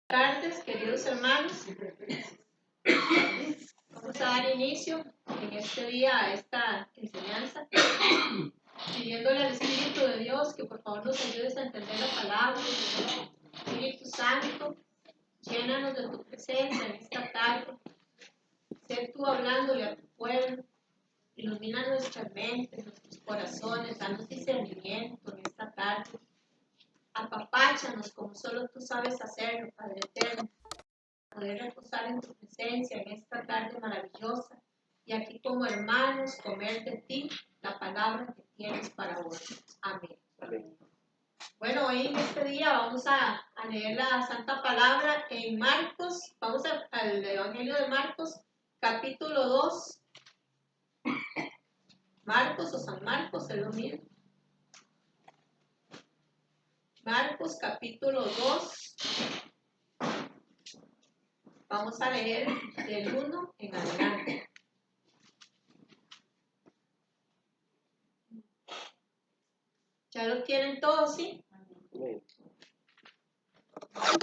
Tardes, queridos hermanos. Vamos a dar inicio en este día a esta enseñanza, pidiéndole al Espíritu de Dios que por favor nos ayudes a entender la palabra. Espíritu Santo, llénanos de tu presencia en esta tarde. Sé tú hablándole a tu pueblo, ilumina nuestras mentes, nuestros corazones, danos discernimiento en esta tarde. Apapáchanos como solo tú sabes hacerlo, Padre eterno. Poder reposar en tu presencia en esta tarde maravillosa y aquí como hermanos comer de ti la palabra que tienes para hoy. Amén. Amén. Bueno, hoy en este día vamos a leer la Santa Palabra en Marcos. Vamos al Evangelio de Marcos, capítulo 2. Marcos o San Marcos es lo mismo. Marcos, capítulo 2. Vamos a leer del 1 en adelante. ¿Ya lo tienen todos, sí?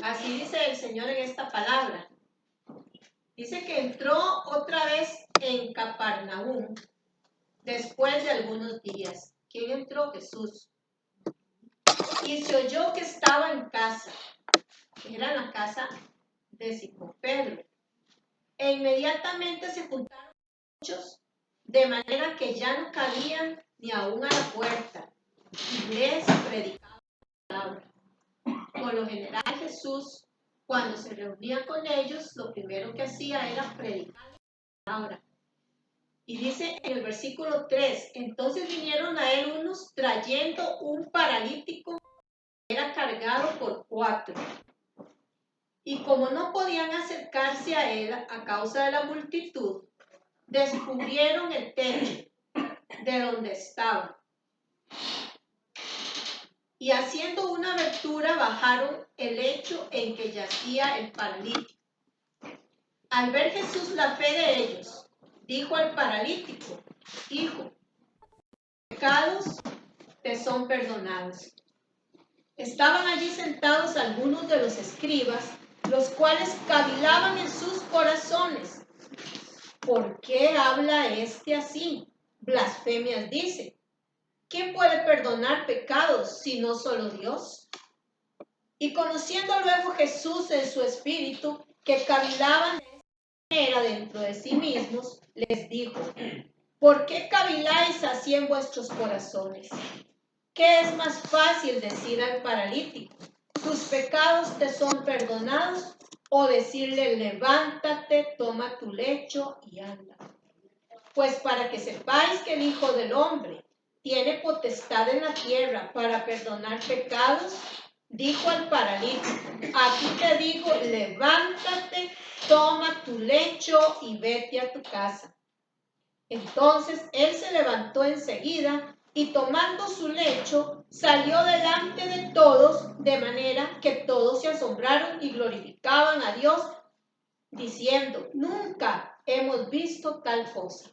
Así dice el Señor en esta palabra. Dice que entró otra vez en Capernaum después de algunos días. ¿Quién entró? Jesús. Y se oyó que estaba en casa. Era la casa de Simón Pedro. E inmediatamente se juntaron muchos, de manera que ya no cabían ni aún a la puerta. Y les predicaba la palabra. Por lo general Jesús, cuando se reunía con ellos, lo primero que hacía era predicar la palabra. Y dice en el versículo 3, entonces vinieron a él unos trayendo un paralítico que era cargado por 4. Y como no podían acercarse a él a causa de la multitud, descubrieron el techo de donde estaba. Y haciendo una abertura bajaron el lecho en que yacía el paralítico. Al ver Jesús la fe de ellos, dijo al paralítico, hijo, tus pecados te son perdonados. Estaban allí sentados algunos de los escribas, los cuales cavilaban en sus corazones. ¿Por qué habla este así? Blasfemias dice. ¿Quién puede perdonar pecados si no solo Dios? Y conociendo luego Jesús en su espíritu, que cavilaban de esta manera dentro de sí mismos, les dijo, ¿por qué caviláis así en vuestros corazones? ¿Qué es más fácil decir al paralítico, tus pecados te son perdonados? O decirle, levántate, toma tu lecho y anda. Pues para que sepáis que el Hijo del Hombre tiene potestad en la tierra para perdonar pecados, dijo al paralítico, a ti te digo, levántate, toma tu lecho y vete a tu casa. Entonces él se levantó enseguida y tomando su lecho, salió delante de todos, de manera que todos se asombraron y glorificaban a Dios, diciendo, nunca hemos visto tal cosa.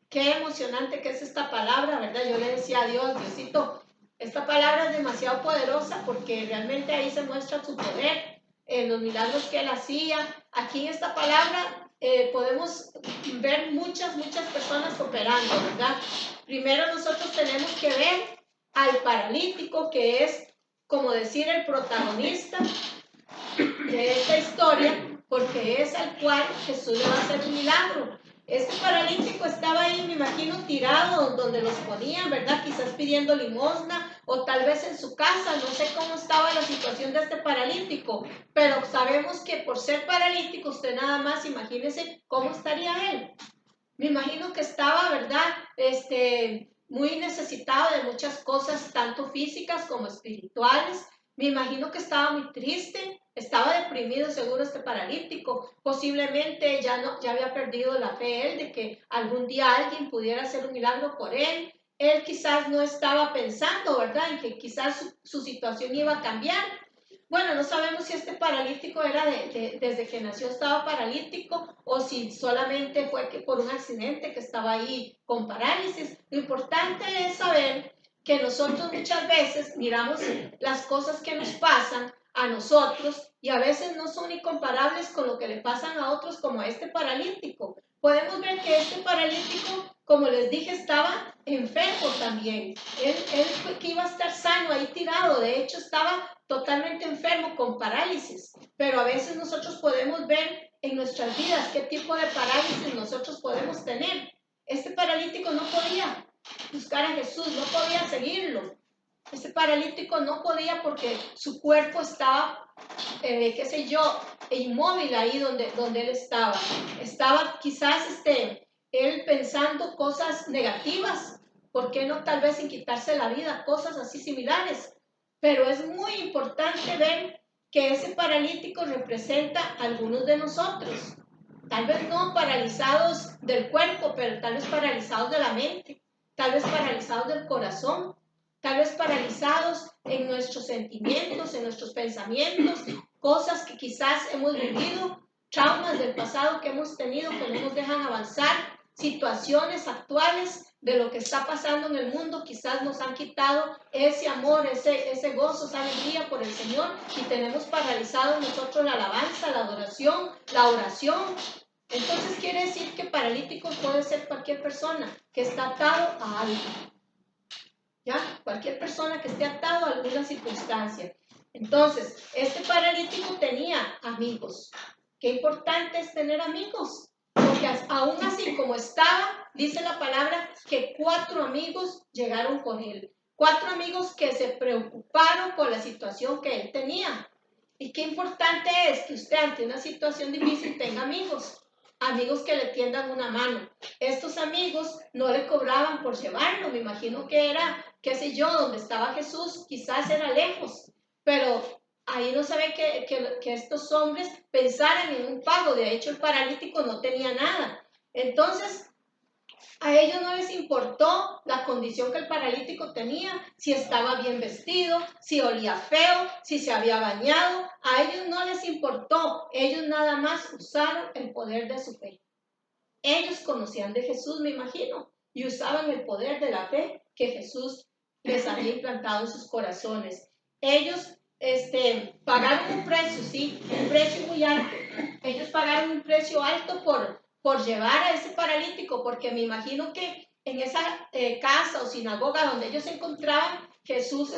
Qué emocionante que es esta palabra, ¿verdad? Yo le decía a Dios, Diosito, esta palabra es demasiado poderosa porque realmente ahí se muestra su poder, en los milagros que él hacía. Aquí en esta palabra podemos ver muchas personas operando, ¿verdad? Primero nosotros tenemos que ver al paralítico, que es, como decir, el protagonista de esta historia, porque es al cual Jesús le va a hacer un milagro. Este paralítico estaba ahí, me imagino, tirado donde los ponían, ¿verdad? Quizás pidiendo limosna o tal vez en su casa. No sé cómo estaba la situación de este paralítico, pero sabemos que por ser paralítico, usted nada más imagínese cómo estaría él. Me imagino que estaba, ¿verdad? Muy necesitado de muchas cosas, tanto físicas como espirituales. Me imagino que estaba muy triste, estaba deprimido seguro este paralítico. Posiblemente ya había perdido la fe él de que algún día alguien pudiera hacer un milagro por él. Él quizás no estaba pensando, ¿verdad?, en que quizás su situación iba a cambiar. Bueno, no sabemos si este paralítico era desde que nació estaba paralítico o si solamente fue que por un accidente que estaba ahí con parálisis. Lo importante es saber que nosotros muchas veces miramos las cosas que nos pasan a nosotros y a veces no son incomparables con lo que le pasan a otros como a este paralítico. Podemos ver que este paralítico, como les dije, estaba enfermo también. Él que iba a estar sano ahí tirado, de hecho estaba totalmente enfermo con parálisis. Pero a veces nosotros podemos ver en nuestras vidas qué tipo de parálisis nosotros podemos tener. Este paralítico no podía buscar a Jesús, no podía seguirlo. Este paralítico no podía porque su cuerpo estaba, inmóvil ahí donde él estaba. Estaba quizás él pensando cosas negativas. ¿Por qué no tal vez en quitarse la vida? Cosas así similares. Pero es muy importante ver que ese paralítico representa a algunos de nosotros. Tal vez no paralizados del cuerpo, pero tal vez paralizados de la mente. Tal vez paralizados del corazón. Tal vez paralizados en nuestros sentimientos, en nuestros pensamientos, cosas que quizás hemos vivido, traumas del pasado que hemos tenido que no nos dejan avanzar, situaciones actuales de lo que está pasando en el mundo, quizás nos han quitado ese amor, ese gozo, esa alegría por el Señor y tenemos paralizado nosotros la alabanza, la adoración, la oración. Entonces quiere decir que paralítico puede ser cualquier persona que está atado a algo. ¿Ya? Cualquier persona que esté atado a alguna circunstancia. Entonces, este paralítico tenía amigos. Qué importante es tener amigos, porque aún así como estaba, dice la palabra que 4 amigos llegaron con él. 4 amigos que se preocuparon por la situación que él tenía. Y qué importante es que usted ante una situación difícil tenga amigos. Amigos que le tiendan una mano. Estos amigos no le cobraban por llevarlo, me imagino que era, qué sé yo, donde estaba Jesús, quizás era lejos, pero ahí no se ve que estos hombres pensaran en un pago. De hecho, el paralítico no tenía nada. Entonces, a ellos no les importó la condición que el paralítico tenía, si estaba bien vestido, si olía feo, si se había bañado. A ellos no les importó. Ellos nada más usaron el poder de su fe. Ellos conocían de Jesús, me imagino, y usaban el poder de la fe que Jesús les había implantado en sus corazones. Ellos pagaron un precio, sí, un precio muy alto. Ellos pagaron un precio alto por llevar a ese paralítico, porque me imagino que en esa casa o sinagoga donde ellos se encontraban, Jesús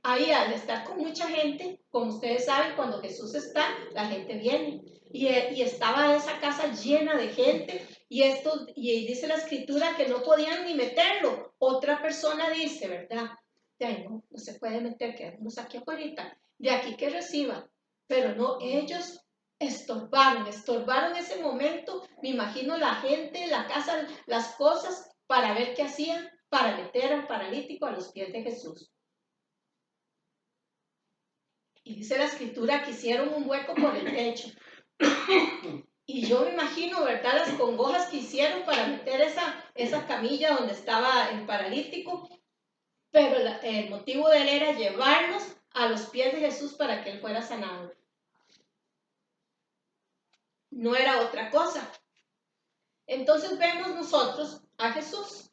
ahí al estar con mucha gente, como ustedes saben, cuando Jesús está, la gente viene. Y estaba esa casa llena de gente y dice la escritura que no podían ni meterlo. Otra persona dice, ¿verdad? De ahí no se puede meter, quedemos aquí afuera, de aquí que reciba. Pero no, ellos estorbaron ese momento, me imagino la gente, la casa, las cosas, para ver qué hacían, para meter al paralítico a los pies de Jesús. Y dice la escritura que hicieron un hueco por el techo. Y yo me imagino, ¿verdad?, las congojas que hicieron para meter esa camilla donde estaba el paralítico. Pero el motivo de él era llevarlos a los pies de Jesús para que él fuera sanado. No era otra cosa. Entonces vemos nosotros a Jesús.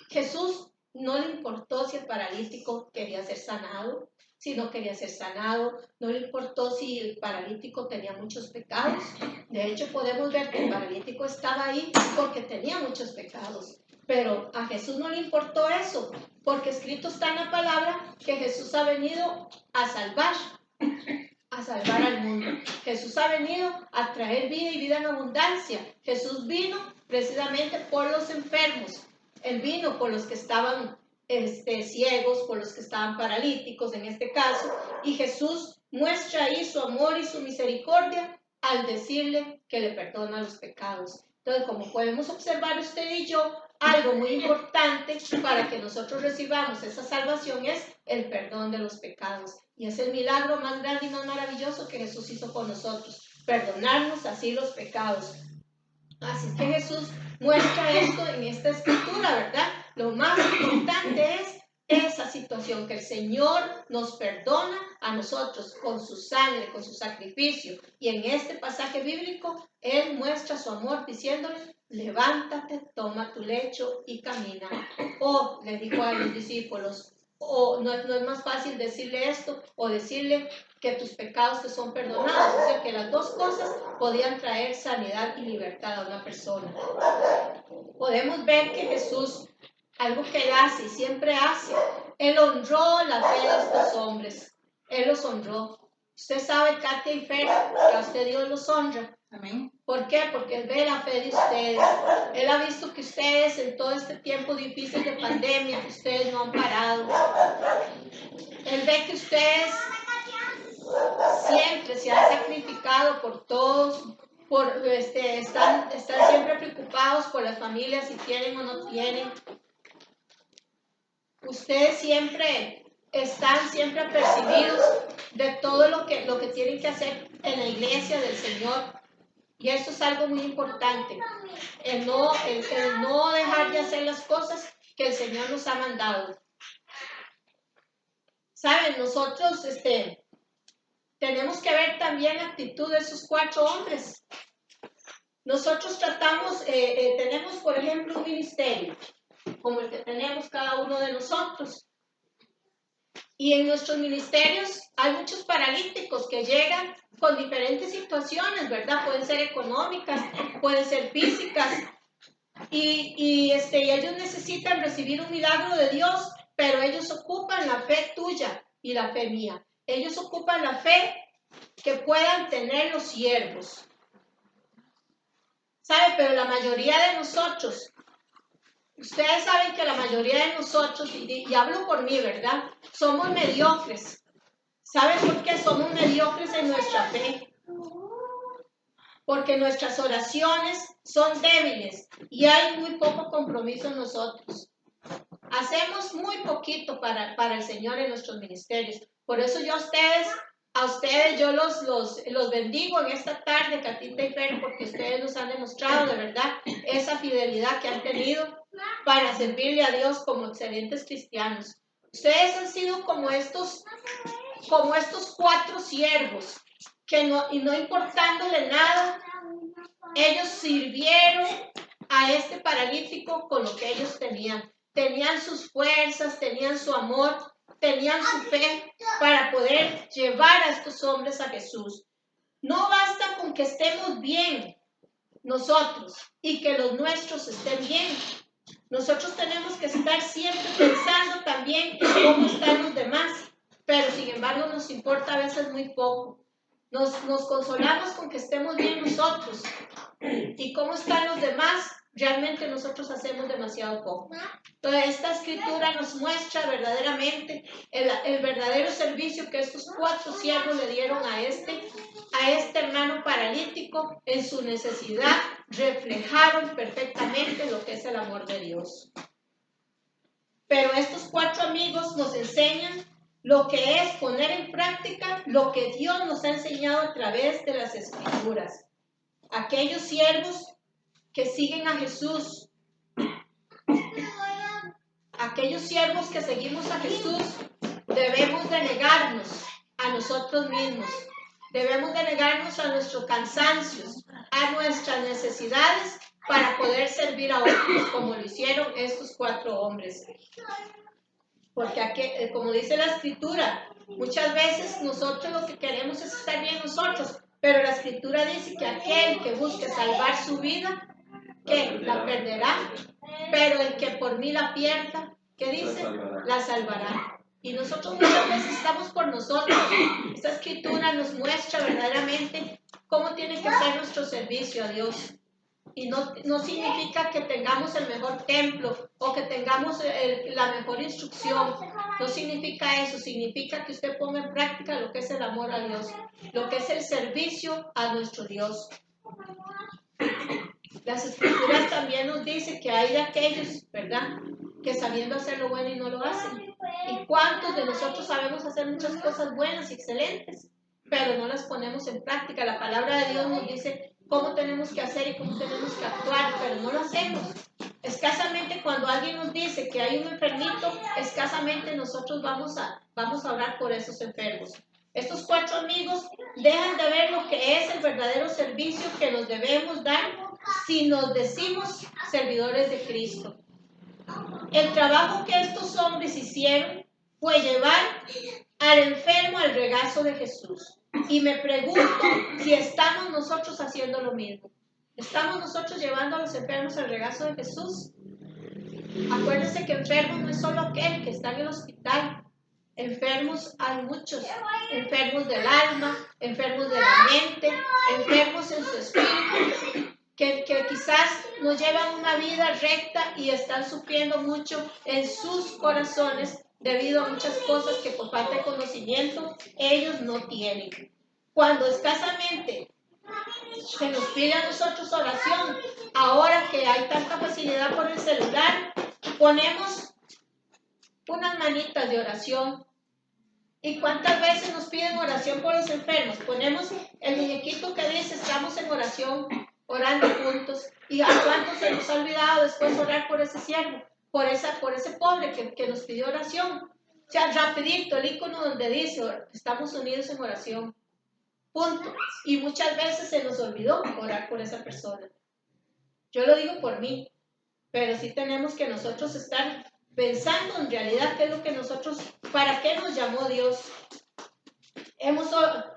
Jesús no le importó si el paralítico quería ser sanado, si no quería ser sanado, no le importó si el paralítico tenía muchos pecados. De hecho, podemos ver que el paralítico estaba ahí porque tenía muchos pecados. Pero a Jesús no le importó eso, porque escrito está en la palabra que Jesús ha venido a salvar al mundo. Jesús ha venido a traer vida y vida en abundancia. Jesús vino precisamente por los enfermos. Él vino por los que estaban ciegos, por los que estaban paralíticos en este caso, y Jesús muestra ahí su amor y su misericordia al decirle que le perdona los pecados. Entonces, como podemos observar usted y yo, algo muy importante para que nosotros recibamos esa salvación es el perdón de los pecados. Y es el milagro más grande y más maravilloso que Jesús hizo por nosotros, perdonarnos así los pecados. Así que Jesús muestra esto en esta escritura, ¿verdad? Lo más importante es esa situación, que el Señor nos perdona a nosotros con su sangre, con su sacrificio. Y en este pasaje bíblico, Él muestra su amor diciéndole, levántate, toma tu lecho y camina. O le dijo a los discípulos, o no es más fácil decirle esto o decirle que tus pecados te son perdonados. O sea que las dos cosas podían traer sanidad y libertad a una persona. Podemos ver que Jesús, algo que Él hace y siempre hace, Él honró la fe de estos hombres. Él los honró. Usted sabe, Katia y Fer, que a usted Dios los honra. Amén. ¿Por qué? Porque Él ve la fe de ustedes. Él ha visto que ustedes en todo este tiempo difícil de pandemia, que ustedes no han parado. Él ve que ustedes siempre se han sacrificado por todos, están siempre preocupados por las familias, si tienen o no tienen. Ustedes siempre están siempre apercibidos de todo lo que tienen que hacer en la iglesia del Señor. Y eso es algo muy importante, el no dejar de hacer las cosas que el Señor nos ha mandado. Saben, nosotros tenemos que ver también la actitud de esos 4 hombres. Nosotros tenemos, por ejemplo, un ministerio, como el que tenemos cada uno de nosotros. Y en nuestros ministerios hay muchos paralíticos que llegan con diferentes situaciones, ¿verdad? Pueden ser económicas, pueden ser físicas. Y ellos necesitan recibir un milagro de Dios, pero ellos ocupan la fe tuya y la fe mía. Ellos ocupan la fe que puedan tener los siervos. ¿Sabe? Pero la mayoría de nosotros, ustedes saben que la mayoría de nosotros, y hablo por mí, ¿verdad? Somos mediocres. ¿Saben por qué somos mediocres en nuestra fe? Porque nuestras oraciones son débiles y hay muy poco compromiso en nosotros. Hacemos muy poquito para el Señor en nuestros ministerios. Por eso yo a ustedes yo los bendigo en esta tarde, Catita y Fer, porque ustedes nos han demostrado de verdad esa fidelidad que han tenido para servirle a Dios como excelentes cristianos. Ustedes han sido como estos 4 siervos que no importándole nada, ellos sirvieron a este paralítico con lo que ellos tenían. Tenían sus fuerzas, tenían su amor, tenían su fe para poder llevar a estos hombres a Jesús. No basta con que estemos bien nosotros y que los nuestros estén bien. Nosotros tenemos que estar siempre pensando también en cómo están los demás, pero sin embargo nos importa a veces muy poco. Nos consolamos con que estemos bien nosotros y cómo están los demás, realmente nosotros hacemos demasiado poco. Entonces esta escritura nos muestra verdaderamente el verdadero servicio que estos 4 siervos le dieron a este hermano paralítico. En su necesidad reflejaron perfectamente lo que es el amor de Dios. Pero estos 4 amigos nos enseñan lo que es poner en práctica lo que Dios nos ha enseñado a través de las Escrituras. Aquellos siervos que siguen a Jesús, aquellos siervos que seguimos a Jesús, debemos de negarnos a nosotros mismos, debemos de negarnos a nuestros cansancios, a nuestras necesidades para poder servir a otros como lo hicieron estos 4 hombres. Porque como dice la Escritura, muchas veces nosotros lo que queremos es estar bien nosotros, pero la Escritura dice que aquel que busque salvar su vida, que la perderá, pero el que por mí la pierda, ¿qué dice? La salvará. Y nosotros muchas veces estamos por nosotros. Esta Escritura nos muestra verdaderamente cómo tiene que ser nuestro servicio a Dios. Y no significa que tengamos el mejor templo o que tengamos la mejor instrucción. No significa eso. Significa que usted ponga en práctica lo que es el amor a Dios, lo que es el servicio a nuestro Dios. Las Escrituras también nos dicen que hay de aquellos, ¿verdad?, que sabiendo hacer lo bueno y no lo hacen. ¿Y cuántos de nosotros sabemos hacer muchas cosas buenas y excelentes, pero no las ponemos en práctica? La palabra de Dios nos dice cómo tenemos que hacer y cómo tenemos que actuar, pero no lo hacemos. Escasamente cuando alguien nos dice que hay un enfermito, escasamente nosotros vamos a orar por esos enfermos. Estos 4 amigos dejan de ver lo que es el verdadero servicio que nos debemos dar si nos decimos servidores de Cristo. El trabajo que estos hombres hicieron fue llevar al enfermo al regazo de Jesús. Y me pregunto si estamos nosotros haciendo lo mismo. ¿Estamos nosotros llevando a los enfermos al regazo de Jesús? Acuérdense que enfermo no es solo aquel que está en el hospital. Enfermos hay muchos, enfermos del alma, enfermos de la mente, enfermos en su espíritu, que quizás no llevan una vida recta y están sufriendo mucho en sus corazones debido a muchas cosas que por falta de conocimiento ellos no tienen. Cuando escasamente se nos pide a nosotros oración, ahora que hay tanta facilidad por el celular, ponemos unas manitas de oración. ¿Y cuántas veces nos piden oración por los enfermos? Ponemos el muñequito que dice estamos en oración, orando juntos. ¿Y a cuántos se nos ha olvidado después orar por ese siervo, por ese pobre que nos pidió oración? O sea, rapidito, el icono donde dice estamos unidos en oración. Punto. Y muchas veces se nos olvidó orar por esa persona. Yo lo digo por mí, pero sí tenemos que nosotros estar pensando en realidad qué es lo que nosotros, para qué nos llamó Dios.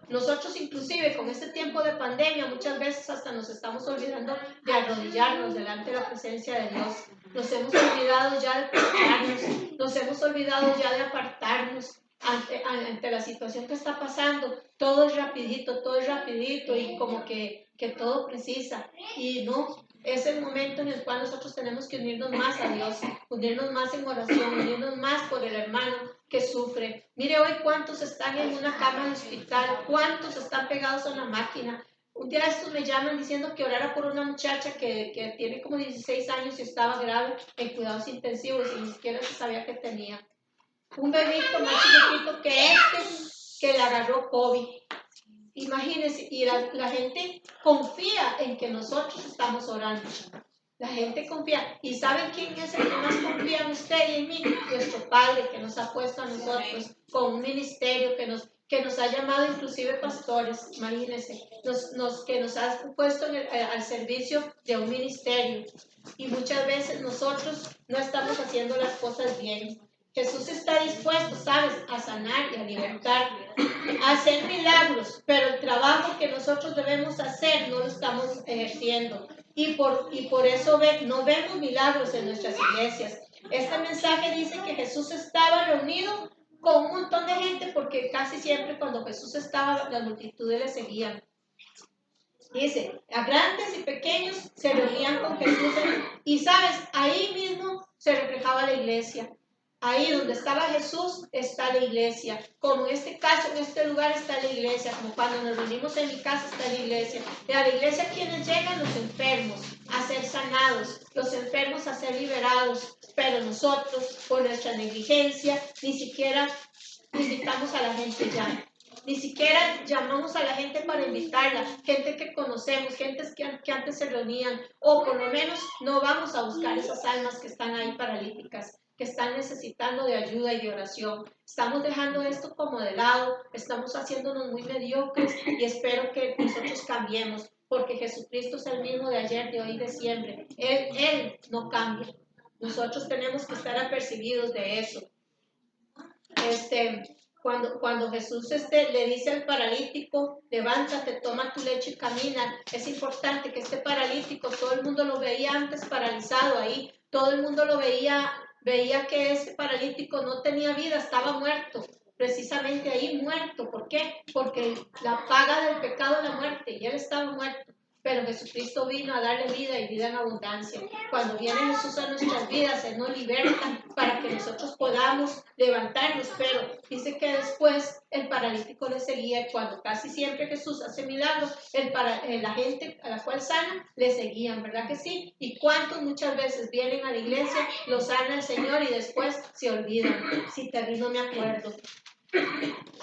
Nosotros inclusive con este tiempo de pandemia muchas veces hasta nos estamos olvidando de arrodillarnos delante de la presencia de Dios. Nos hemos olvidado ya de prepararnos, nos hemos olvidado ya de apartarnos ante la situación que está pasando. Todo es rapidito y como que todo precisa. Y no, es el momento en el cual nosotros tenemos que unirnos más a Dios, unirnos más en oración, unirnos más por el hermano que sufre. Mire hoy cuántos están en una cama de hospital, cuántos están pegados a una máquina. Un día estos me llaman diciendo que orara por una muchacha que tiene como 16 años y estaba grave en cuidados intensivos y ni siquiera se sabía que tenía. Un bebito más chiquitito que le agarró COVID. Imagínense, y la gente confía en que nosotros estamos orando. La gente confía. ¿Y saben quién es el que más confía en usted y en mí? Nuestro Padre, que nos ha puesto a nosotros con un ministerio, que nos ha llamado inclusive pastores, imagínense, que nos ha puesto al servicio de un ministerio. Y muchas veces nosotros no estamos haciendo las cosas bien. Jesús está dispuesto, ¿sabes?, a sanar y a libertar, a hacer milagros, pero el trabajo que nosotros debemos hacer no lo estamos ejerciendo. Y por eso no vemos milagros en nuestras iglesias. Este mensaje dice que Jesús estaba reunido con un montón de gente porque casi siempre cuando Jesús estaba, las multitudes le seguían. Dice, a grandes y pequeños se reunían con Jesús y sabes, ahí mismo se reflejaba la iglesia. Ahí donde estaba Jesús está la iglesia. Como en este caso, en este lugar está la iglesia. Como cuando nos reunimos en mi casa está la iglesia. Y a la iglesia quienes llegan, los enfermos a ser sanados, los enfermos a ser liberados. Pero nosotros, por nuestra negligencia, ni siquiera invitamos a la gente ya. Ni siquiera llamamos a la gente para invitarla, gente que conocemos, gentes que antes se reunían, o por lo menos no vamos a buscar esas almas que están ahí paralíticas, que están necesitando de ayuda y de oración. Estamos dejando esto como de lado, estamos haciéndonos muy mediocres y espero que nosotros cambiemos, porque Jesucristo es el mismo de ayer, de hoy y de siempre. Él no cambia. Nosotros tenemos que estar apercibidos de eso. Cuando Jesús le dice al paralítico, levántate, toma tu lecho y camina, es importante que este paralítico, todo el mundo lo veía antes paralizado ahí, todo el mundo lo veía que este paralítico no tenía vida, estaba muerto, precisamente ahí muerto. ¿Por qué? Porque la paga del pecado es la muerte y él estaba muerto. Pero Jesucristo vino a darle vida y vida en abundancia. Cuando viene Jesús a nuestras vidas, Él nos liberta para que nosotros podamos levantarnos. Pero dice que después el paralítico le seguía. Cuando casi siempre Jesús hace milagros, la gente a la cual sana, le seguían, ¿verdad que sí? Y cuántos muchas veces vienen a la iglesia, lo sana el Señor y después se olvidan. Si te vi, no me acuerdo.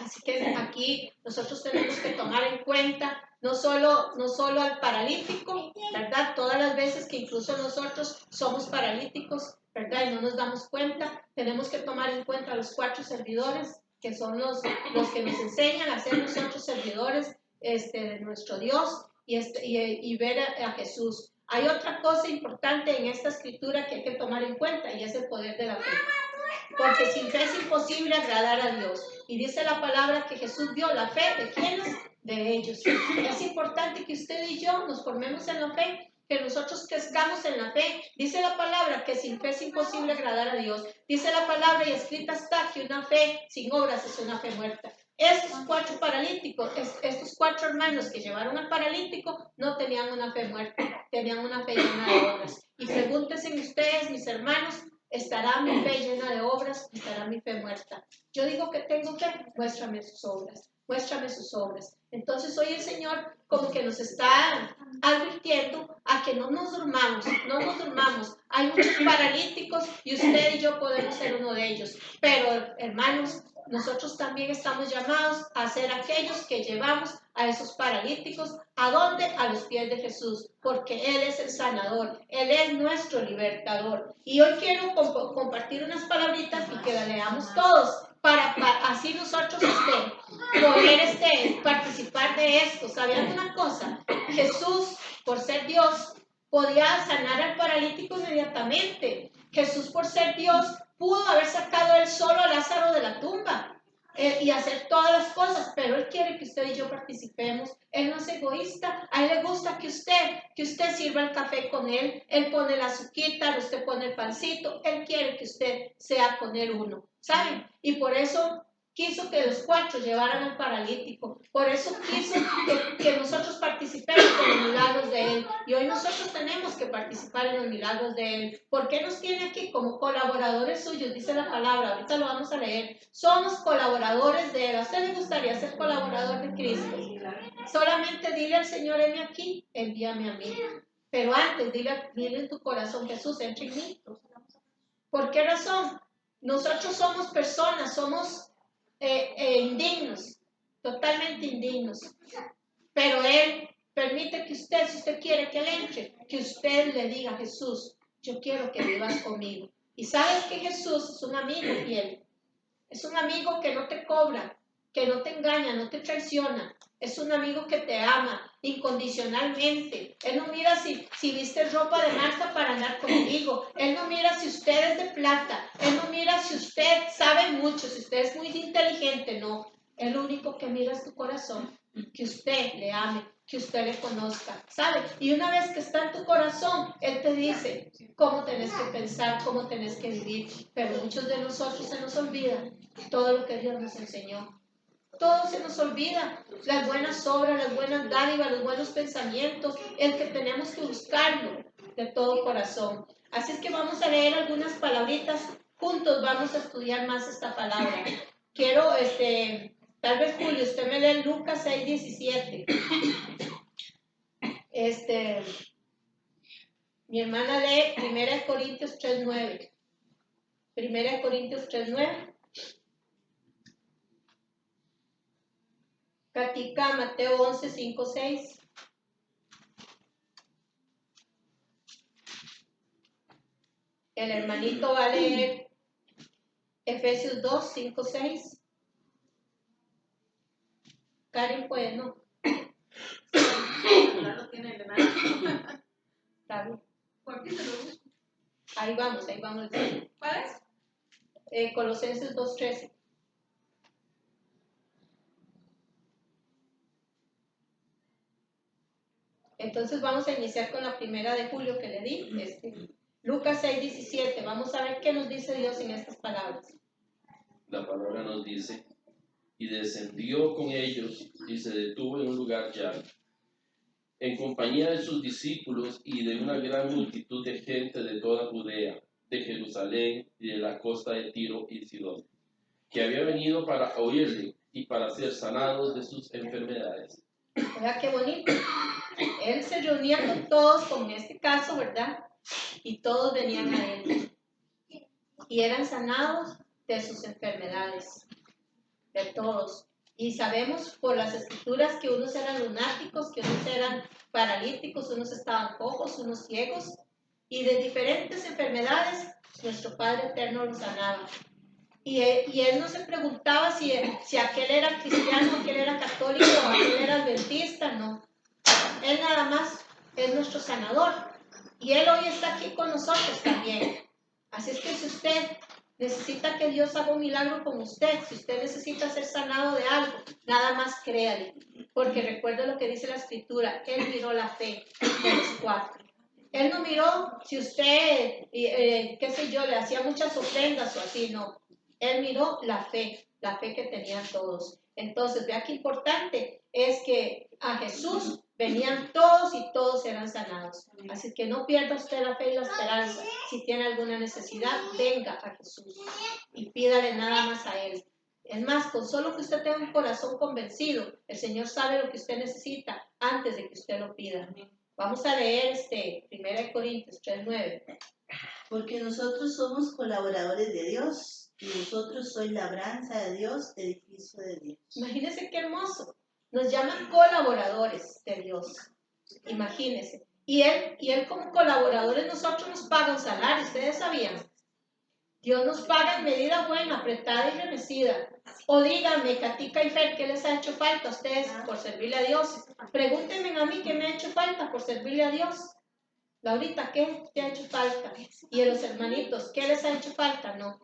Así que aquí nosotros tenemos que tomar en cuenta no solo al paralítico, ¿verdad? Todas las veces que incluso nosotros somos paralíticos, ¿verdad? Y no nos damos cuenta, tenemos que tomar en cuenta a los 4 servidores, que son los que nos enseñan a ser nosotros servidores de nuestro Dios y ver a Jesús. Hay otra cosa importante en esta escritura que hay que tomar en cuenta y es el poder de la fe. porque sin fe es imposible agradar a Dios. Y dice la palabra que Jesús vio la fe de quienes, de ellos. Es importante que usted y yo nos formemos en la fe, que nosotros crezcamos en la fe. Dice la palabra que sin fe es imposible agradar a Dios. Dice la palabra y escrita está que una fe sin obras es una fe muerta. Estos 4 paralíticos, estos 4 hermanos que llevaron al paralítico no tenían una fe muerta, tenían una fe llena de obras. Y pregúntense ustedes, mis hermanos, ¿estará mi fe llena de obras? ¿Estará mi fe muerta? Yo digo que tengo fe, muéstrame sus obras, muéstrame sus obras. Entonces hoy el Señor como que nos está advirtiendo a que no nos durmamos, no nos durmamos. Hay muchos paralíticos y usted y yo podemos ser uno de ellos. Pero hermanos, nosotros también estamos llamados a ser aquellos que llevamos a esos paralíticos. ¿A dónde? A los pies de Jesús, porque Él es el sanador, Él es nuestro libertador. Y hoy quiero compartir unas palabritas y que las leamos todos, para así nosotros poder participar de esto. ¿Sabían una cosa? Jesús, por ser Dios, podía sanar al paralítico inmediatamente. Jesús, por ser Dios, pudo haber sacado él solo a Lázaro de la tumba y hacer todas las cosas, pero Él quiere que usted y yo participemos. Él no es egoísta, a Él le gusta que usted sirva el café con Él, Él pone la azuquita, usted pone el pancito, Él quiere que usted sea con Él uno, ¿saben? Y por eso quiso que los 4 llevaran al paralítico, por eso quiso que nosotros participemos en los milagros de Él, y hoy nosotros tenemos que participar en los milagros de Él. ¿Por qué nos tiene aquí? Como colaboradores suyos, dice la palabra, ahorita lo vamos a leer. Somos colaboradores de Él. ¿A usted le gustaría ser colaborador de Cristo? Solamente dile al Señor, heme aquí, envíame a mí. Pero antes, dile en tu corazón, Jesús, entra en mí. ¿Por qué razón? Nosotros somos personas, somos indignos, totalmente indignos. Pero Él permite que usted, si usted quiere que Él entre, que usted le diga a Jesús, yo quiero que vivas conmigo. Y sabes que Jesús es un amigo fiel. Es un amigo que no te cobra, que no te engaña, no te traiciona. Es un amigo que te ama incondicionalmente. Él no mira si viste ropa de marca para andar contigo. Él no mira si usted es de plata. Él no mira si usted sabe mucho, si usted es muy inteligente. No. Él lo único que mira es tu corazón. Que usted le ame, que usted le conozca, ¿sabe? Y una vez que está en tu corazón, Él te dice cómo tenés que pensar, cómo tenés que vivir. Pero muchos de nosotros se nos olvida todo lo que Dios nos enseñó. Todo se nos olvida, las buenas obras, las buenas dádivas, los buenos pensamientos, el que tenemos que buscarlo de todo corazón. Así es que vamos a leer algunas palabritas, juntos vamos a estudiar más esta palabra. Quiero, tal vez Julio, usted me lee Lucas 6:17. Mi hermana lee 1 Corintios 3:9. 1 Corintios 3:9. Katica, Mateo 11:5-6. El hermanito va a leer Efesios 2:5-6. Karen, pues no. No lo tiene de nada. Está bien. ¿Por qué se lo busco? Ahí vamos. ¿Cuál es? Colosenses 2:13. Entonces vamos a iniciar con la primera de Julio que le di, Lucas 6:17. Vamos a ver qué nos dice Dios en estas palabras. La palabra nos dice, y descendió con ellos y se detuvo en un lugar llano, en compañía de sus discípulos y de una gran multitud de gente de toda Judea, de Jerusalén y de la costa de Tiro y Sidón, que había venido para oírle y para ser sanados de sus enfermedades. Oiga, qué bonito. Él se reunía con todos, como en este caso, ¿verdad? Y todos venían a Él. Y eran sanados de sus enfermedades, de todos. Y sabemos por las escrituras que unos eran lunáticos, que unos eran paralíticos, unos estaban cojos, unos ciegos. Y de diferentes enfermedades, nuestro Padre Eterno los sanaba. Y él no se preguntaba si aquel era cristiano, aquel era católico, aquel era adventista, no. Él nada más es nuestro sanador. Y Él hoy está aquí con nosotros también. Así es que si usted necesita que Dios haga un milagro con usted. Si usted necesita ser sanado de algo, nada más créale. Porque recuerde lo que dice la Escritura, Él miró la fe de los 4. Él no miró si usted, qué sé yo, le hacía muchas ofrendas o así, no. Él miró la fe que tenían todos. Entonces, vea qué importante es que a Jesús venían todos y todos eran sanados. Así que no pierda usted la fe y la esperanza. Si tiene alguna necesidad, venga a Jesús y pídale nada más a Él. Es más, con solo que usted tenga un corazón convencido, el Señor sabe lo que usted necesita antes de que usted lo pida. Vamos a leer 1 Corintios 3:9. Porque nosotros somos colaboradores de Dios y vosotros sois labranza de Dios, edificio de Dios. Imagínense qué hermoso. Nos llaman colaboradores de Dios. Imagínense. Y él como colaboradores, nosotros nos paga un salario. ¿Ustedes sabían? Dios nos paga en medida buena, apretada y remecida. O díganme, Katica y Fer, ¿qué les ha hecho falta a ustedes por servirle a Dios? Pregúntenme a mí qué me ha hecho falta por servirle a Dios. Laurita, ¿qué te ha hecho falta? Y a los hermanitos, ¿qué les ha hecho falta? No.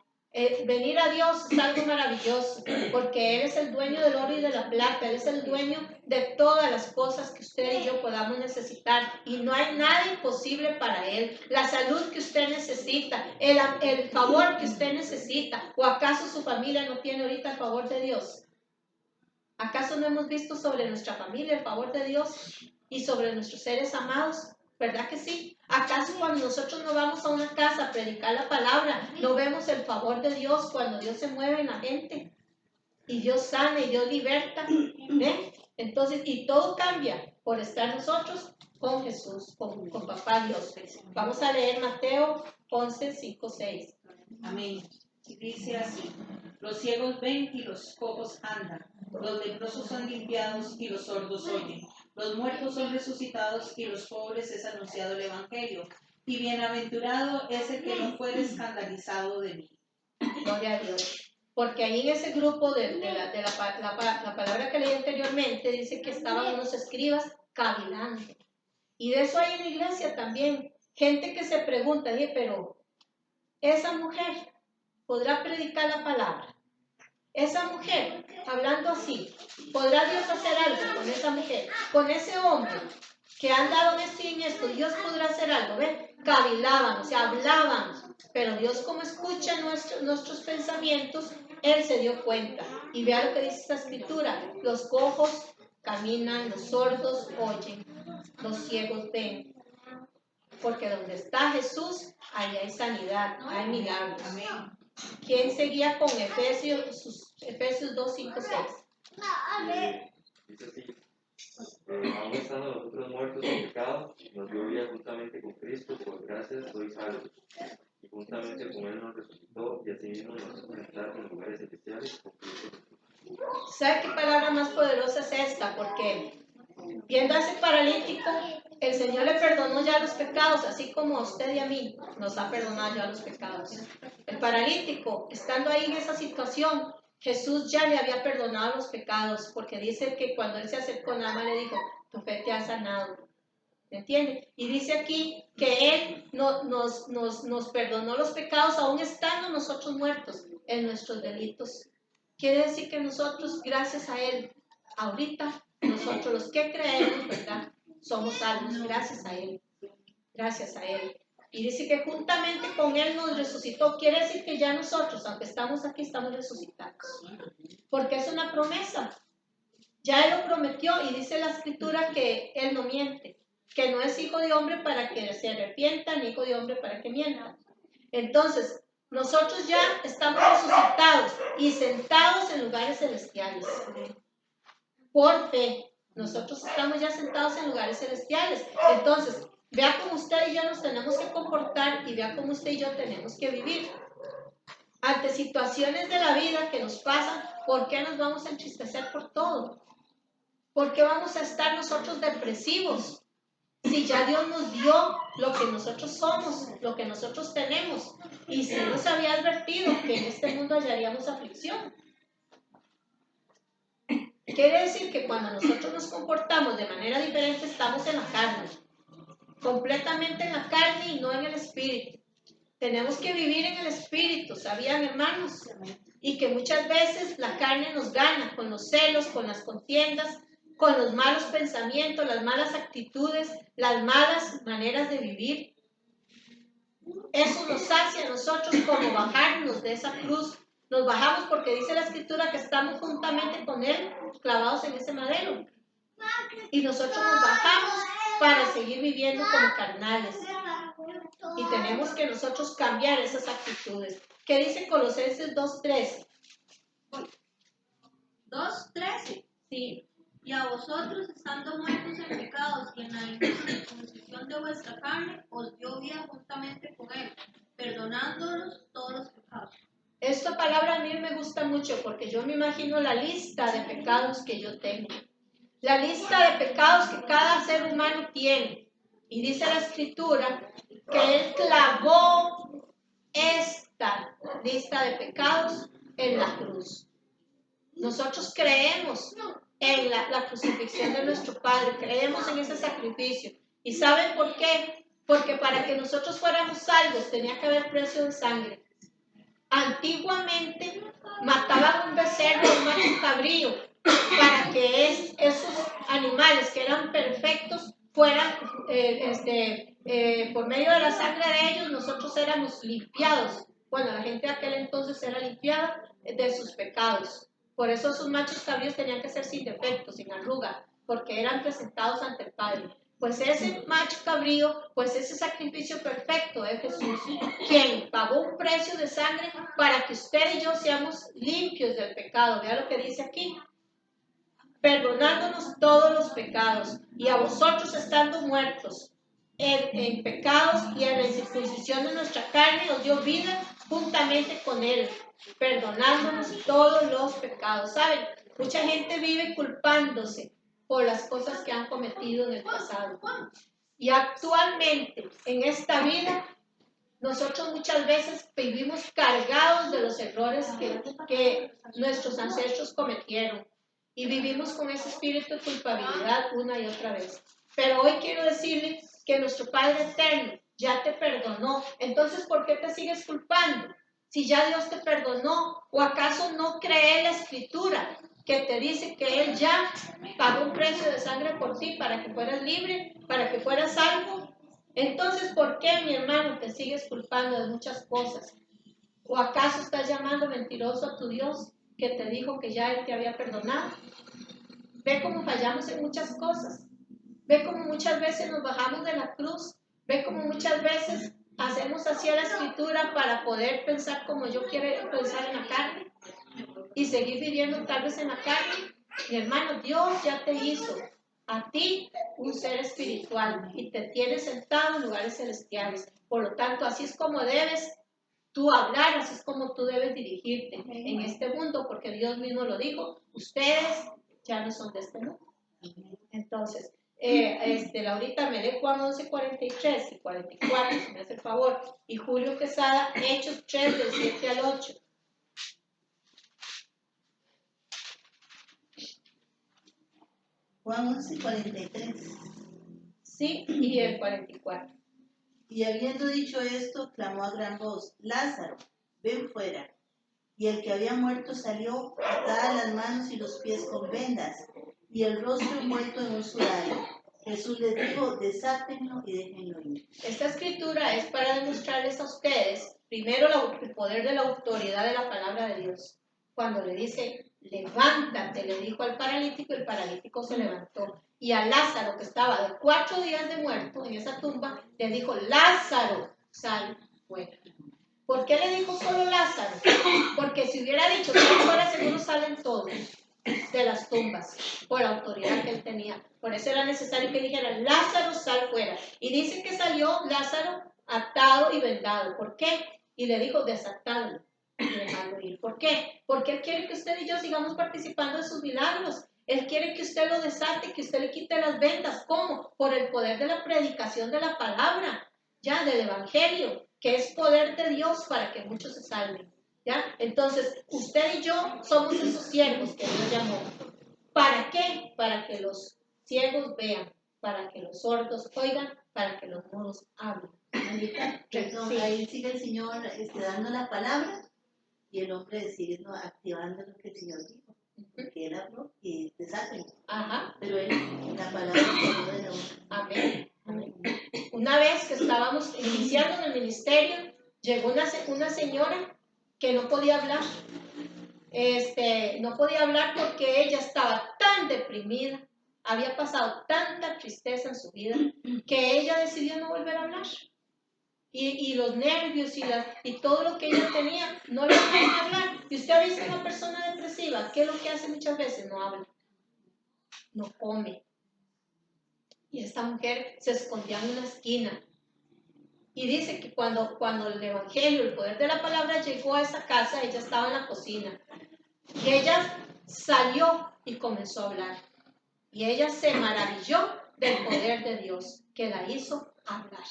Venir a Dios es algo maravilloso, porque Él es el dueño del oro y de la plata, Él es el dueño de todas las cosas que usted y yo podamos necesitar, y no hay nada imposible para Él. La salud que usted necesita, el favor que usted necesita, ¿o acaso su familia no tiene ahorita el favor de Dios? ¿Acaso no hemos visto sobre nuestra familia el favor de Dios y sobre nuestros seres amados? ¿Verdad que sí? ¿Acaso cuando nosotros no vamos a una casa a predicar la palabra, no vemos el favor de Dios cuando Dios se mueve en la gente? Y Dios sana y Dios liberta. ¿Ven? Entonces, y todo cambia por estar nosotros con Jesús, con Papá Dios. Vamos a leer Mateo 11, 5, 6. Amén. Dice así: los ciegos ven y los cojos andan, los leprosos son limpiados y los sordos oyen, los muertos son resucitados y los pobres es anunciado el evangelio, y bienaventurado es el que no fuere escandalizado de mí. Gloria a Dios. Porque ahí en ese grupo de la palabra que leí anteriormente dice que estaban unos escribas cavilando. Y de eso hay en la iglesia también. Gente que se pregunta, pero esa mujer podrá predicar la palabra. Esa mujer, hablando así, ¿podrá Dios hacer algo con esa mujer? Con ese hombre que han dado en esto y en esto, Dios podrá hacer algo, ¿ven? Cavilaban, o sea, hablaban, pero Dios como escucha nuestros pensamientos, Él se dio cuenta. Y vea lo que dice esta escritura: los cojos caminan, los sordos oyen, los ciegos ven. Porque donde está Jesús, ahí hay sanidad, hay milagros. Amén. ¿Quién seguía con Efesios 2, 5, 6? Dice así: aún estando nosotros muertos en pecado, nos dio vida juntamente con Cristo, por gracia sois salvos. Y juntamente con Él nos resucitó y asimismo nos hizo entrar en lugares celestiales con Cristo. ¿Sabe qué palabra más poderosa es esta? Porque viendo a ese paralítico, el Señor le perdonó ya los pecados, así como a usted y a mí nos ha perdonado ya los pecados. El paralítico, estando ahí en esa situación, Jesús ya le había perdonado los pecados, porque dice que cuando él se acercó, nada más le dijo: tu fe te ha sanado. ¿Me entiende? Y dice aquí que Él nos perdonó los pecados, aún estando nosotros muertos en nuestros delitos. Quiere decir que nosotros, gracias a Él, ahorita, nosotros los que creemos, ¿verdad? Somos salvos, gracias a Él. Gracias a Él. Y dice que juntamente con Él nos resucitó. Quiere decir que ya nosotros, aunque estamos aquí, estamos resucitados. Porque es una promesa. Ya Él lo prometió y dice la Escritura que Él no miente. Que no es hijo de hombre para que se arrepienta, ni hijo de hombre para que mienta. Entonces, nosotros ya estamos resucitados y sentados en lugares celestiales. Por fe. Nosotros estamos ya sentados en lugares celestiales. Entonces, vea cómo usted y yo nos tenemos que comportar y vea cómo usted y yo tenemos que vivir. Ante situaciones de la vida que nos pasan, ¿por qué nos vamos a entristecer por todo? ¿Por qué vamos a estar nosotros depresivos? Si ya Dios nos dio lo que nosotros somos, lo que nosotros tenemos, y si nos había advertido que en este mundo hallaríamos aflicción. Quiere decir que cuando nosotros nos comportamos de manera diferente, estamos en la carne, completamente en la carne y no en el espíritu. Tenemos que vivir en el Espíritu, ¿sabían, hermanos? Y que muchas veces la carne nos gana con los celos, con las contiendas, con los malos pensamientos, las malas actitudes, las malas maneras de vivir. Eso nos hace a nosotros como bajarnos de esa cruz. Nos bajamos porque dice la Escritura que estamos juntamente con Él clavados en ese madero. Y nosotros nos bajamos para seguir viviendo como carnales. Y tenemos que nosotros cambiar esas actitudes. ¿Qué dice Colosenses 2:13? 2:13. Sí. Y a vosotros, estando muertos en pecados y en la incircuncisión de vuestra carne, os dio vida juntamente con Él, perdonándolos todos los pecados. Esta palabra a mí me gusta mucho porque yo me imagino la lista de pecados que yo tengo. La lista de pecados que cada ser humano tiene. Y dice la Escritura que Él clavó esta lista de pecados en la cruz. Nosotros creemos en la crucifixión de nuestro Padre, creemos en ese sacrificio. ¿Y saben por qué? Porque para que nosotros fuéramos salvos tenía que haber precio de sangre. Antiguamente mataban un becerro, un macho cabrío, para que esos animales que eran perfectos fueran, por medio de la sangre de ellos, nosotros éramos limpiados. Bueno, la gente de aquel entonces era limpiada de sus pecados. Por eso esos machos cabríos tenían que ser sin defecto, sin arruga, porque eran presentados ante el Padre. Pues ese macho cabrío, pues ese sacrificio perfecto de Jesús, quien pagó un precio de sangre para que usted y yo seamos limpios del pecado. Vea lo que dice aquí. Perdonándonos todos los pecados, y a vosotros estando muertos en pecados y en la incircuncisión de nuestra carne, os dio vida juntamente con Él, perdonándonos todos los pecados. ¿Saben? Mucha gente vive culpándose por las cosas que han cometido en el pasado. Y actualmente, en esta vida, nosotros muchas veces vivimos cargados de los errores que nuestros ancestros cometieron. Y vivimos con ese espíritu de culpabilidad una y otra vez. Pero hoy quiero decirle que nuestro Padre Eterno ya te perdonó. Entonces, ¿por qué te sigues culpando? Si ya Dios te perdonó, ¿o acaso no cree la Escritura que te dice que Él ya pagó un precio de sangre por ti para que fueras libre, para que fueras salvo? Entonces, ¿por qué, mi hermano, te sigues culpando de muchas cosas? ¿O acaso estás llamando mentiroso a tu Dios que te dijo que ya Él te había perdonado? Ve cómo fallamos en muchas cosas. Ve cómo muchas veces nos bajamos de la cruz. Ve cómo muchas veces hacemos así a la Escritura para poder pensar como yo quiero pensar en la carne y seguir viviendo tal vez en la carne. Mi hermano, Dios ya te hizo a ti un ser espiritual y te tiene sentado en lugares celestiales. Por lo tanto, así es como debes tú hablar, así es como tú debes dirigirte en este mundo, porque Dios mismo lo dijo, ustedes ya no son de este mundo. Entonces, Laurita me lee Juan 11, 43 y 44, si me hace el favor, y Julio Quesada, Hechos 3, del 7 al 8. Juan 11, 43. Sí, y el 44. Y habiendo dicho esto, clamó a gran voz, Lázaro, ven fuera. Y el que había muerto salió, atadas las manos y los pies con vendas, y el rostro envuelto en un sudario. Jesús les dijo, desátenlo y déjenlo ir. Esta escritura es para demostrarles a ustedes, primero, el poder de la autoridad de la palabra de Dios. Cuando le dice, levántate, le dijo al paralítico, el paralítico se levantó. Y a Lázaro, que estaba de 4 días de muerto en esa tumba, le dijo, Lázaro, sal fuera. ¿Por qué le dijo solo Lázaro? Porque si hubiera dicho, sal fuera, seguro salen todos de las tumbas, por la autoridad que él tenía. Por eso era necesario que dijera, Lázaro, sal fuera. Y dice que salió Lázaro atado y vendado. ¿Por qué? Y le dijo, desatadlo y dejadlo ir. ¿Por qué? Porque Él quiere que usted y yo sigamos participando de sus milagros. Él quiere que usted lo desate, que usted le quite las vendas. ¿Cómo? Por el poder de la predicación de la palabra, ya, del evangelio, que es poder de Dios para que muchos se salven. ¿Ya? Entonces, usted y yo somos esos siervos que Dios llamó. ¿Para qué? Para que los ciegos vean, para que los sordos oigan, para que los mudos hablen. Anita, perdón, Sí. ahí sigue el Señor dando la palabra y el hombre sigue activando lo que el Señor dijo. Porque él habló y te saben. Ajá, Pero él, la palabra salió de la boca. amén. Amén. Una vez que estábamos iniciando en el ministerio, llegó una señora que no podía hablar. No podía hablar porque ella estaba tan deprimida, había pasado tanta tristeza en su vida, que ella decidió no volver a hablar. Y los nervios y todo lo que ella tenía, no le dejaban hablar. Y usted ha visto una persona depresiva, ¿qué es lo que hace muchas veces? No habla, no come. Y esta mujer se escondía en una esquina. Y dice que cuando el evangelio, el poder de la palabra llegó a esa casa, ella estaba en la cocina. Y ella salió y comenzó a hablar. Y ella se maravilló del poder de Dios que la hizo hablar.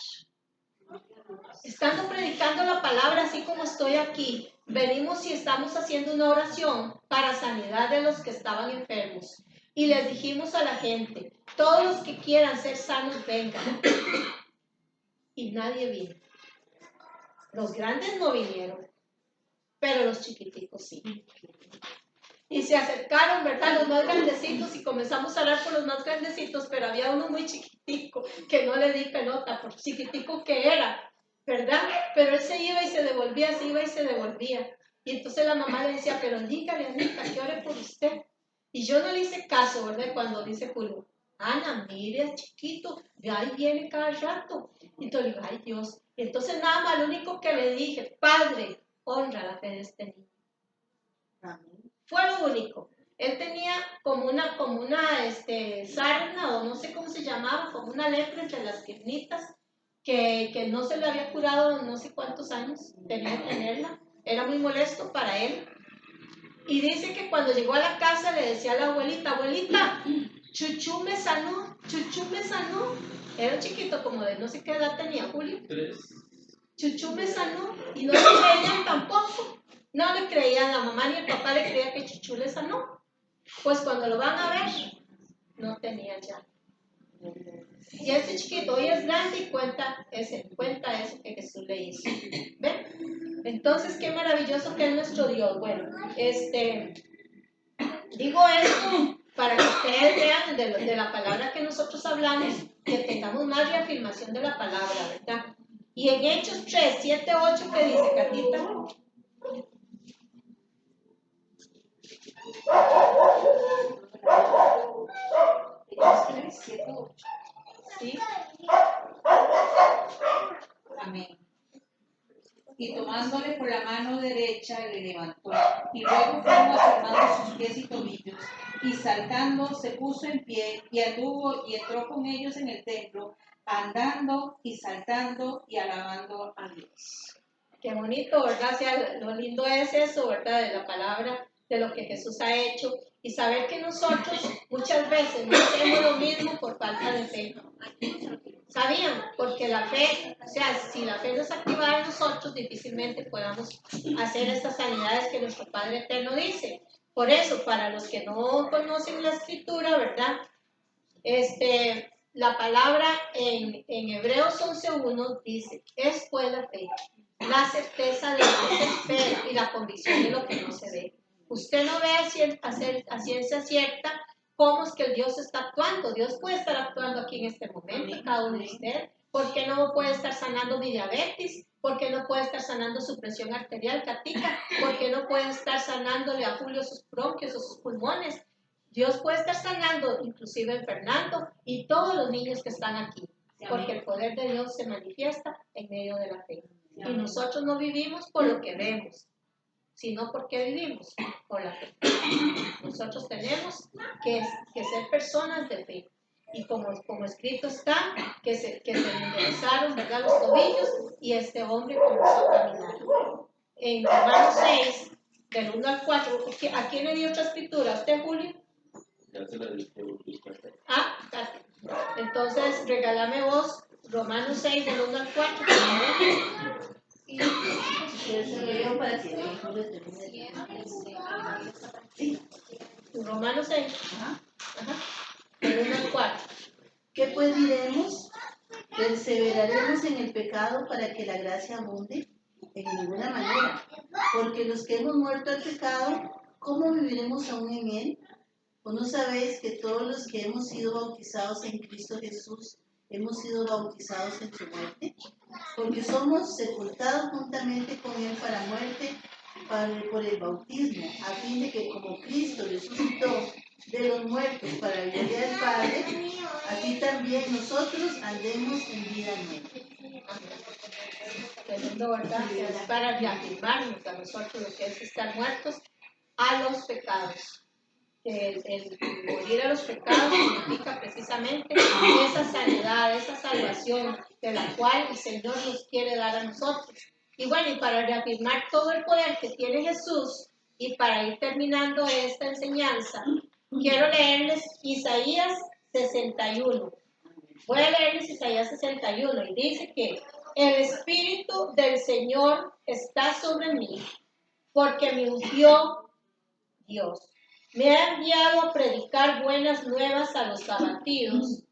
Estando predicando la palabra, así como estoy aquí, venimos y estamos haciendo una oración para sanidad de los que estaban enfermos. Y les dijimos a la gente, todos los que quieran ser sanos, vengan. Y nadie vino. Los grandes no vinieron, pero los chiquiticos sí. Y se acercaron, ¿verdad? Los más grandecitos, y comenzamos a hablar por los más grandecitos, pero había uno muy chiquitico, que no le di pelota, por chiquitico que era, ¿verdad? Pero él se iba y se devolvía, se iba y se devolvía. Y entonces la mamá le decía, pero dígale, Anita, que ore por usted. Y yo no le hice caso, ¿verdad? Cuando dice Julio, Ana, mire al chiquito, de ahí viene cada rato. Y entonces le digo, ay Dios. Y entonces nada más lo único que le dije, Padre, honra la fe de este niño. Amén. Fue lo único. Él tenía como una sarna, o no sé cómo se llamaba, como una lepra entre las piernitas, que no se le había curado no sé cuántos años, tenía que tenerla. Era muy molesto para él. Y dice que cuando llegó a la casa le decía a la abuelita, abuelita, Chuchú me sanó, Chuchú me sanó. Era un chiquito como de no sé qué edad tenía Julio. 3. Chuchú me sanó y no le creían tampoco. No le creían, la mamá ni el papá le creían que Chuchú le sanó. Pues cuando lo van a ver, no tenía ya. Y este chiquito hoy es grande y cuenta eso que Jesús le hizo. ¿Ven? Entonces, qué maravilloso que es nuestro Dios. Bueno, digo esto para que ustedes vean de la palabra que nosotros hablamos, que tengamos más reafirmación de la palabra, ¿verdad? Y en Hechos 3, 7, 8, ¿qué dice, Catita? Sí. Amén. Y tomándole por la mano derecha le levantó, y luego fueron afirmando sus pies y tobillos, y saltando se puso en pie, y anduvo y entró con ellos en el templo, andando y saltando y alabando a Dios. Qué bonito, ¿verdad? O sea, lo lindo es eso, ¿verdad? De la palabra, de lo que Jesús ha hecho, y saber que nosotros muchas veces no hacemos lo mismo por falta de fe. ¿Sabían? Porque la fe, o sea, si la fe no es activada en nosotros, difícilmente podamos hacer estas sanidades que nuestro Padre Eterno dice. Por eso, para los que no conocen la Escritura, ¿verdad? La palabra en Hebreos 11:1 dice, es pues la fe, la certeza de lo que se espera y la convicción de lo que no se ve. Usted no ve a ciencia cierta cómo es que el Dios está actuando. Dios puede estar actuando aquí en este momento, en cada uno de ustedes. ¿Por qué no puede estar sanando mi diabetes? ¿Por qué no puede estar sanando su presión arterial, Catica? ¿Por qué no puede estar sanándole a Julio sus bronquios o sus pulmones? Dios puede estar sanando inclusive en Fernando y todos los niños que están aquí, porque el poder de Dios se manifiesta en medio de la fe. Y nosotros no vivimos por lo que vemos, sino porque vivimos por la fe. Nosotros tenemos que ser personas de fe. Y como escrito está, que se le enderezaron, ¿verdad?, los tobillos, y este hombre comenzó a caminar. En Romanos 6, del 1 al 4, ¿a quién le dio otra escritura? ¿A usted, Julio? Ya se la dije. Ah, entonces regálame vos Romanos 6, del 1 al 4. Ustedes se lo dieron para que el Julio termine. Sí. Romanos 6. Ajá. Del 1 al 4. ¿Qué pues diremos? ¿Perseveraremos en el pecado para que la gracia abunde? En ninguna manera, porque los que hemos muerto al pecado, ¿cómo viviremos aún en él? ¿O no sabéis que todos los que hemos sido bautizados en Cristo Jesús hemos sido bautizados en su muerte? Porque somos sepultados juntamente con él para muerte por el bautismo, a fin de que como Cristo resucitó de los muertos para gloria del Padre, así también nosotros andemos en vida nueva. Qué lindo, ¿verdad? Que es para reafirmarnos a nosotros lo que es estar muertos a los pecados. El morir a los pecados significa precisamente esa sanidad, esa salvación de la cual el Señor nos quiere dar a nosotros. Y bueno, y para reafirmar todo el poder que tiene Jesús y para ir terminando esta enseñanza, quiero leerles Isaías 61. Voy a leerles Isaías 61 y dice que el Espíritu del Señor está sobre mí porque me ungió Dios. Me ha enviado a predicar buenas nuevas a los abatidos,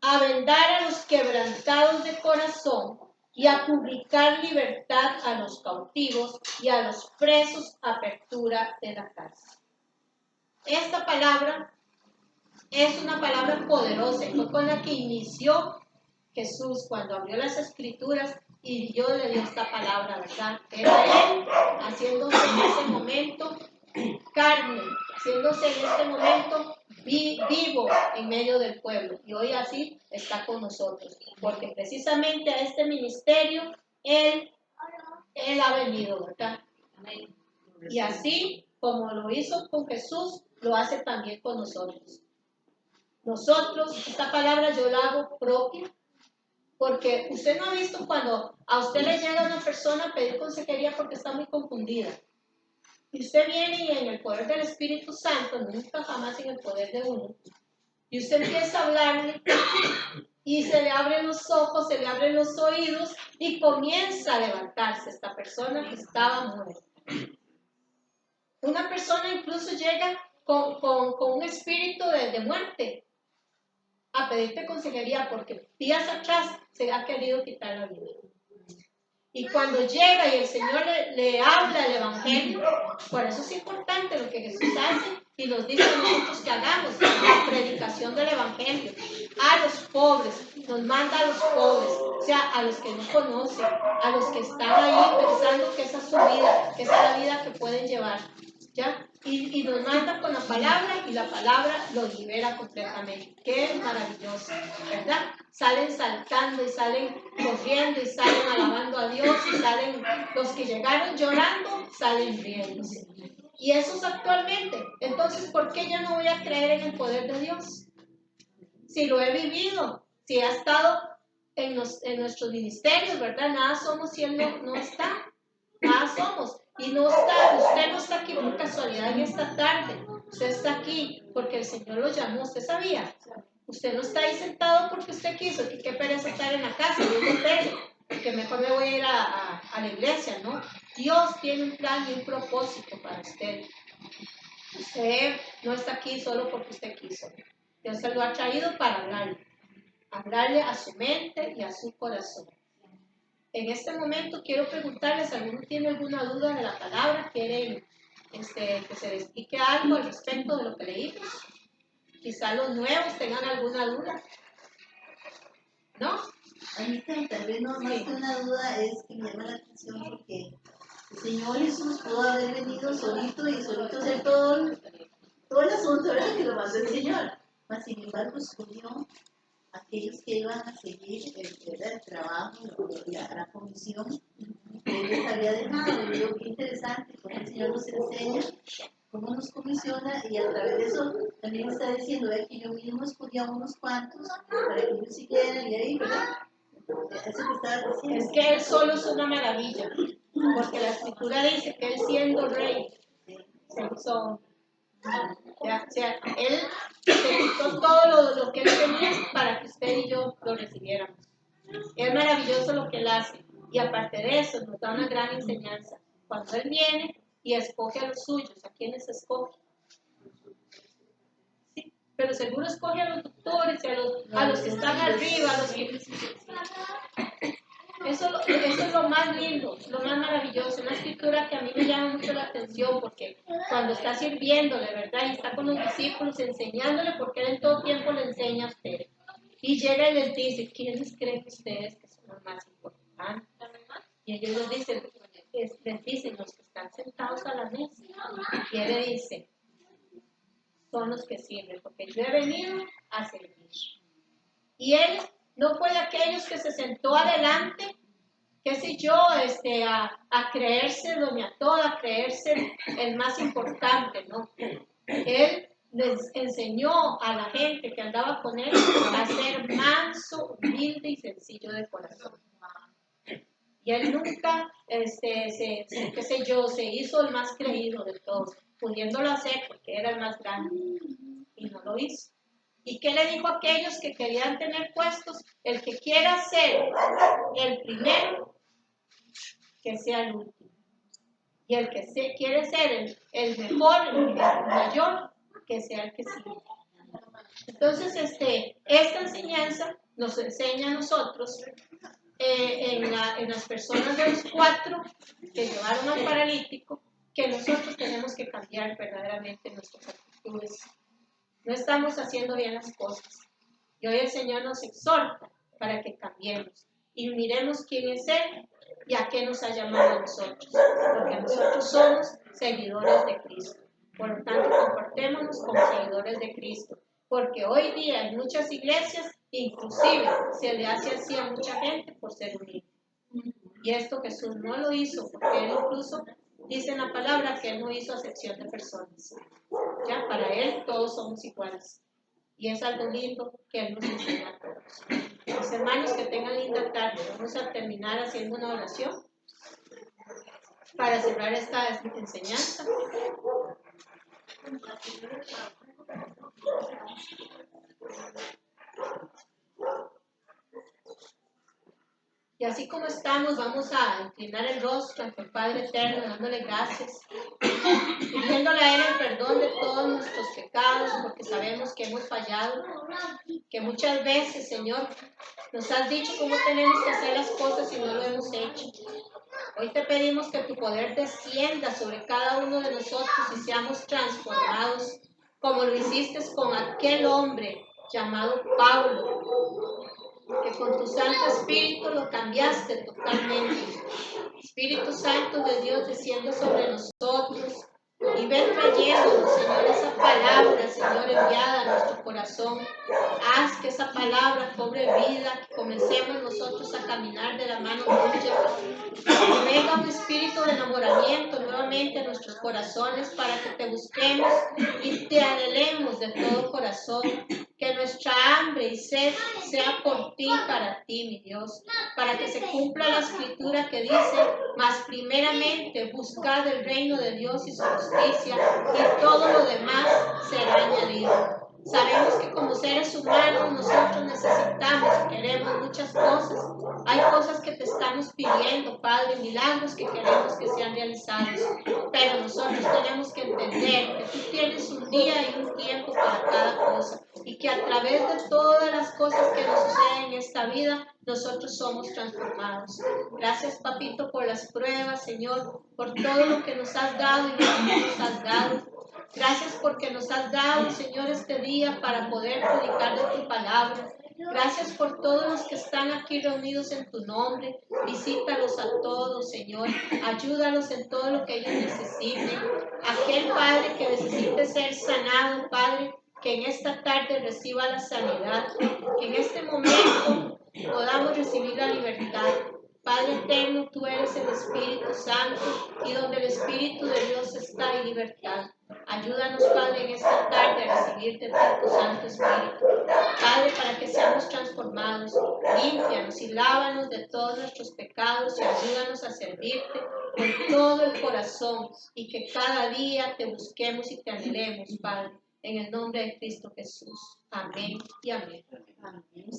a vendar a los quebrantados de corazón y a publicar libertad a los cautivos y a los presos apertura de la cárcel. Esta palabra es una palabra poderosa y fue con la que inició Jesús cuando abrió las Escrituras y Dios le dio esta palabra, ¿verdad? Era Él haciéndose en ese momento carne, haciéndose en este momento vivo en medio del pueblo. Y hoy así está con nosotros, porque precisamente a este ministerio Él ha venido, ¿verdad? Y así como lo hizo con Jesús, lo hace también con nosotros. Nosotros, esta palabra yo la hago propia, porque usted no ha visto cuando a usted le llega una persona a pedir consejería porque está muy confundida. Y usted viene y en el poder del Espíritu Santo, nunca jamás en el poder de uno, y usted empieza a hablarle y se le abren los ojos, se le abren los oídos y comienza a levantarse esta persona que estaba muerta. Una persona incluso llega con un espíritu de muerte a pedirte consejería porque días atrás se ha querido quitar la vida. Y cuando llega y el Señor le habla el Evangelio, por eso es importante lo que Jesús hace y nos dice a nosotros que hagamos, la predicación del Evangelio. A los pobres, nos manda a los pobres, o sea, a los que no conocen, a los que están ahí pensando que esa es su vida, que esa es la vida que pueden llevar, ¿ya? Y nos manda con la palabra y la palabra los libera completamente. Qué maravilloso, ¿verdad? Salen saltando y salen corriendo y salen alabando a Dios y salen los que llegaron llorando, salen riéndose. Y eso es actualmente. Entonces, ¿por qué yo no voy a creer en el poder de Dios? Si lo he vivido, si ha estado en nuestros ministerios, ¿verdad? Nada somos si Él no está. Nada somos. Y no está, usted no está aquí por casualidad en esta tarde. Usted está aquí porque el Señor lo llamó. ¿Usted sabía? Usted no está ahí sentado porque usted quiso. Que qué pereza estar en la casa, que mejor me voy a ir a la iglesia, ¿no? Dios tiene un plan y un propósito para usted. Usted no está aquí solo porque usted quiso. Dios se lo ha traído para hablarle a su mente y a su corazón. En este momento quiero preguntarles, ¿alguno tiene alguna duda de la palabra? ¿Quieren que se les explique algo al respecto de lo que leímos? Quizá los nuevos tengan alguna duda. ¿No? A mí tal vez no más que una duda es que me llama la atención porque el Señor Jesús pudo haber venido solito y solito hacer todo el asunto, ¿verdad? Que lo mandó el Señor. Mas sin embargo escogió aquellos que iban a seguir el trabajo, la comisión que Él les había dejado. Y digo, qué interesante, porque el Señor nos enseña cómo nos comisiona y a través de eso también está diciendo que yo mismo escogí a unos cuantos para que ellos siguieran y ahí, ¿verdad? Eso que estaba diciendo. Es que Él solo es una maravilla, porque la Escritura dice que Él siendo rey, se hizo. O sea, Él se quitó todo lo que Él tenía para que usted y yo lo recibiéramos. Es maravilloso lo que Él hace. Y aparte de eso, nos da una gran enseñanza. Cuando Él viene y escoge a los suyos, ¿a quiénes escoge? Sí, pero seguro escoge a los doctores y a los que están arriba, a los que... Eso es lo más lindo, lo más maravilloso, una escritura que a mí me llama mucho la atención, porque cuando está sirviéndole, ¿verdad? Y está con los discípulos enseñándole, porque él en todo tiempo le enseña a ustedes. Y llega y les dice, ¿quiénes creen ustedes que son los más importantes? Y ellos les dicen los que están sentados a la mesa. Y él le dice, son los que sirven, porque yo he venido a servir. Y él no fue de aquellos que se sentó adelante, qué sé yo, a creerse doña toda, a creerse el más importante, ¿no? Él les enseñó a la gente que andaba con él a ser manso, humilde y sencillo de corazón. Y él nunca, qué sé yo, se hizo el más creído de todos, pudiéndolo hacer porque era el más grande, y no lo hizo. ¿Y qué le dijo a aquellos que querían tener puestos? El que quiera ser el primero, que sea el último. Y el que quiere ser el mejor, el mayor, que sea el que sigue. Entonces, esta enseñanza nos enseña a nosotros, en las personas de los 4 que llevaron al paralítico, que nosotros tenemos que cambiar verdaderamente nuestras actitudes. No estamos haciendo bien las cosas. Y hoy el Señor nos exhorta para que cambiemos y miremos quién es Él y a qué nos ha llamado a nosotros. Porque nosotros somos seguidores de Cristo. Por lo tanto, comportémonos como seguidores de Cristo. Porque hoy día en muchas iglesias, inclusive, se le hace así a mucha gente por ser humilde. Y esto Jesús no lo hizo, porque Él incluso dice en la palabra que Él no hizo acepción de personas. Ya, para Él todos somos iguales. Y es algo lindo que Él nos enseña a todos. Mis hermanos, que tengan linda tarde. Vamos a terminar haciendo una oración para cerrar esta enseñanza. Y así como estamos, vamos a inclinar el rostro ante el Padre Eterno, dándole gracias, pidiéndole a Él el perdón de todos nuestros pecados, porque sabemos que hemos fallado, que muchas veces, Señor, nos has dicho cómo tenemos que hacer las cosas y no lo hemos hecho. Hoy te pedimos que tu poder descienda sobre cada uno de nosotros y seamos transformados, como lo hiciste con aquel hombre llamado Pablo, que con tu Santo Espíritu lo cambiaste totalmente. Espíritu Santo de Dios, desciende sobre nosotros y ven trayéndonos, Señor, esa palabra, Señor, enviada a nuestro corazón. Haz que esa palabra cobre vida, que comencemos nosotros a caminar de la mano tuya. Que venga un espíritu de enamoramiento nuevamente a nuestros corazones para que te busquemos y te anhelemos de todo corazón. Que nuestra hambre y sed sea por ti, para ti, mi Dios, para que se cumpla la escritura que dice, mas primeramente buscad el reino de Dios y su justicia, y todo lo demás será añadido. Sabemos que como seres humanos nosotros necesitamos y queremos muchas cosas. Hay cosas que te estamos pidiendo, Padre, milagros que queremos que sean realizados. Pero nosotros tenemos que entender que tú tienes un día y un tiempo para cada cosa. Y que a través de todas las cosas que nos suceden en esta vida, nosotros somos transformados. Gracias, Papito, por las pruebas, Señor, por todo lo que nos has dado y lo que no nos has dado. Gracias porque nos has dado, Señor, este día para poder predicar de tu palabra. Gracias por todos los que están aquí reunidos en tu nombre. Visítalos a todos, Señor. Ayúdalos en todo lo que ellos necesiten. Aquel Padre que necesite ser sanado, Padre, que en esta tarde reciba la sanidad. Que en este momento podamos recibir la libertad. Padre eterno, tú eres el Espíritu Santo y donde el Espíritu de Dios está hay libertad. Ayúdanos, Padre, en esta tarde a recibirte tu Santo Espíritu. Padre, para que seamos transformados, límpianos y lávanos de todos nuestros pecados y ayúdanos a servirte con todo el corazón y que cada día te busquemos y te anhelemos, Padre, en el nombre de Cristo Jesús. Amén y amén. Amén.